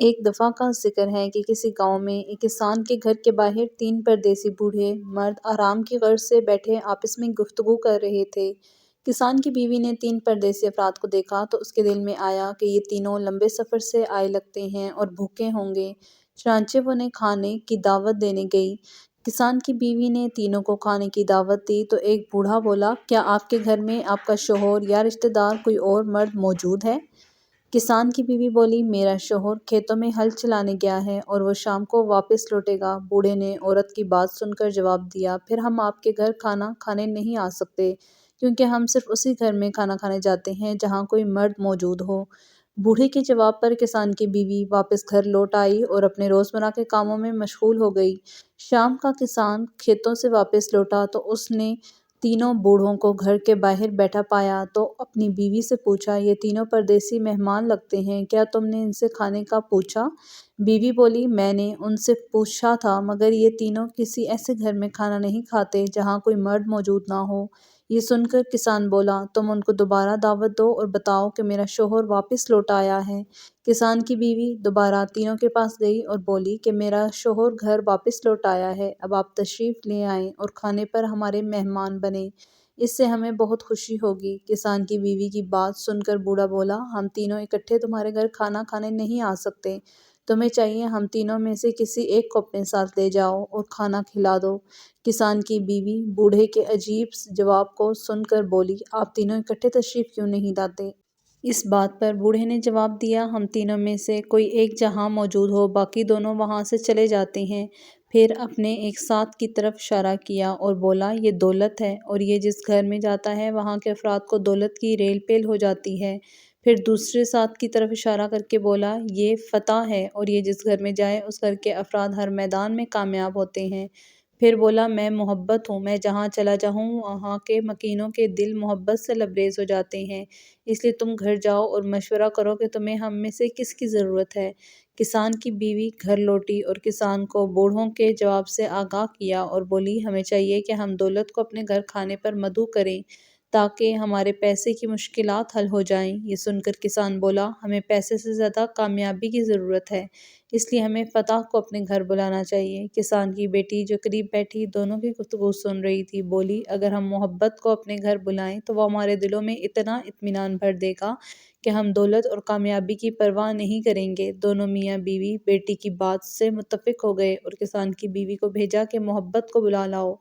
ایک دفعہ کا ذکر ہے کہ کسی گاؤں میں ایک کسان کے گھر کے باہر 3 پردیسی بوڑھے مرد آرام کی غرض سے بیٹھے آپس میں گفتگو کر رہے تھے۔ کسان کی بیوی نے 3 پردیسی افراد کو دیکھا تو اس کے دل میں آیا کہ یہ تینوں لمبے سفر سے آئے لگتے ہیں اور بھوکے ہوں گے، چنانچہ وہ انہیں کھانے کی دعوت دینے گئی۔ کسان کی بیوی نے تینوں کو کھانے کی دعوت دی تو ایک بوڑھا بولا، کیا آپ کے گھر میں آپ کا شوہر یا رشتہ دار کوئی اور مرد موجود ہے؟ کسان کی بیوی بولی، میرا شوہر کھیتوں میں ہل چلانے گیا ہے اور وہ شام کو واپس لوٹے گا۔ بوڑھے نے عورت کی بات سن کر جواب دیا، پھر ہم آپ کے گھر کھانا کھانے نہیں آ سکتے، کیونکہ ہم صرف اسی گھر میں کھانا کھانے جاتے ہیں جہاں کوئی مرد موجود ہو۔ بوڑھے کے جواب پر کسان کی بیوی واپس گھر لوٹ آئی اور اپنے روزمرہ کے کاموں میں مشغول ہو گئی۔ شام کا کسان کھیتوں سے واپس لوٹا تو اس نے تینوں بوڑھوں کو گھر کے باہر بیٹھا پایا تو اپنی بیوی سے پوچھا، یہ تینوں پردیسی مہمان لگتے ہیں، کیا تم نے ان سے کھانے کا پوچھا؟ بیوی بولی، میں نے ان سے پوچھا تھا، مگر یہ تینوں کسی ایسے گھر میں کھانا نہیں کھاتے جہاں کوئی مرد موجود نہ ہو۔ یہ سن کر کسان بولا، تم ان کو دوبارہ دعوت دو اور بتاؤ کہ میرا شوہر واپس لوٹ آیا ہے۔ کسان کی بیوی دوبارہ تینوں کے پاس گئی اور بولی کہ میرا شوہر گھر واپس لوٹ آیا ہے، اب آپ تشریف لے آئیں اور کھانے پر ہمارے مہمان بنیں، اس سے ہمیں بہت خوشی ہوگی۔ کسان کی بیوی کی بات سن کر بوڑھا بولا، ہم تینوں اکٹھے تمہارے گھر کھانا کھانے نہیں آ سکتے، تمہیں چاہیے ہم تینوں میں سے کسی ایک کو اپنے ساتھ لے جاؤ اور کھانا کھلا دو۔ کسان کی بیوی بوڑھے کے عجیب جواب کو سن کر بولی، آپ تینوں اکٹھے تشریف کیوں نہیں لاتے؟ اس بات پر بوڑھے نے جواب دیا، ہم تینوں میں سے کوئی ایک جہاں موجود ہو، باقی دونوں وہاں سے چلے جاتے ہیں۔ پھر اپنے ایک ساتھ کی طرف اشارہ کیا اور بولا، یہ دولت ہے اور یہ جس گھر میں جاتا ہے وہاں کے افراد کو دولت کی ریل پیل ہو جاتی ہے۔ پھر دوسرے ساتھ کی طرف اشارہ کر کے بولا، یہ فتح ہے اور یہ جس گھر میں جائے اس گھر کے افراد ہر میدان میں کامیاب ہوتے ہیں۔ پھر بولا، میں محبت ہوں، میں جہاں چلا جاؤں وہاں کے مکینوں کے دل محبت سے لبریز ہو جاتے ہیں، اس لیے تم گھر جاؤ اور مشورہ کرو کہ تمہیں ہم میں سے کس کی ضرورت ہے۔ کسان کی بیوی گھر لوٹی اور کسان کو بوڑھوں کے جواب سے آگاہ کیا اور بولی، ہمیں چاہیے کہ ہم دولت کو اپنے گھر کھانے پر مدعو کریں تاکہ ہمارے پیسے کی مشکلات حل ہو جائیں۔ یہ سن کر کسان بولا، ہمیں پیسے سے زیادہ کامیابی کی ضرورت ہے، اس لیے ہمیں فتح کو اپنے گھر بلانا چاہیے۔ کسان کی بیٹی جو قریب بیٹھی دونوں کی گفتگو سن رہی تھی بولی، اگر ہم محبت کو اپنے گھر بلائیں تو وہ ہمارے دلوں میں اتنا اطمینان بھر دے گا کہ ہم دولت اور کامیابی کی پرواہ نہیں کریں گے۔ دونوں میاں بیوی بیٹی کی بات سے متفق ہو گئے اور کسان کی بیوی کو بھیجا کہ محبت کو بلا لاؤ۔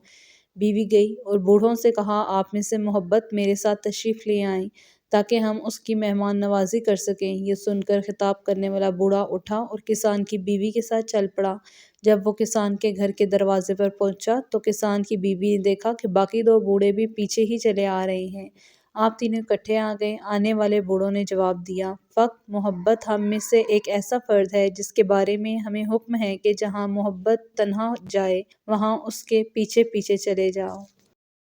بیوی گئی اور بوڑھوں سے کہا، آپ میں سے محبت میرے ساتھ تشریف لے آئیں تاکہ ہم اس کی مہمان نوازی کر سکیں۔ یہ سن کر خطاب کرنے والا بوڑھا اٹھا اور کسان کی بیوی کے ساتھ چل پڑا۔ جب وہ کسان کے گھر کے دروازے پر پہنچا تو کسان کی بیوی نے دیکھا کہ باقی 2 بوڑھے بھی پیچھے ہی چلے آ رہے ہیں۔ آپ تینوں اکٹھے آ گئے۔ آنے والے بوڑھوں نے جواب دیا، فقط محبت ہم میں سے ایک ایسا فرد ہے جس کے بارے میں ہمیں حکم ہے کہ جہاں محبت تنہا جائے وہاں اس کے پیچھے پیچھے چلے جاؤ۔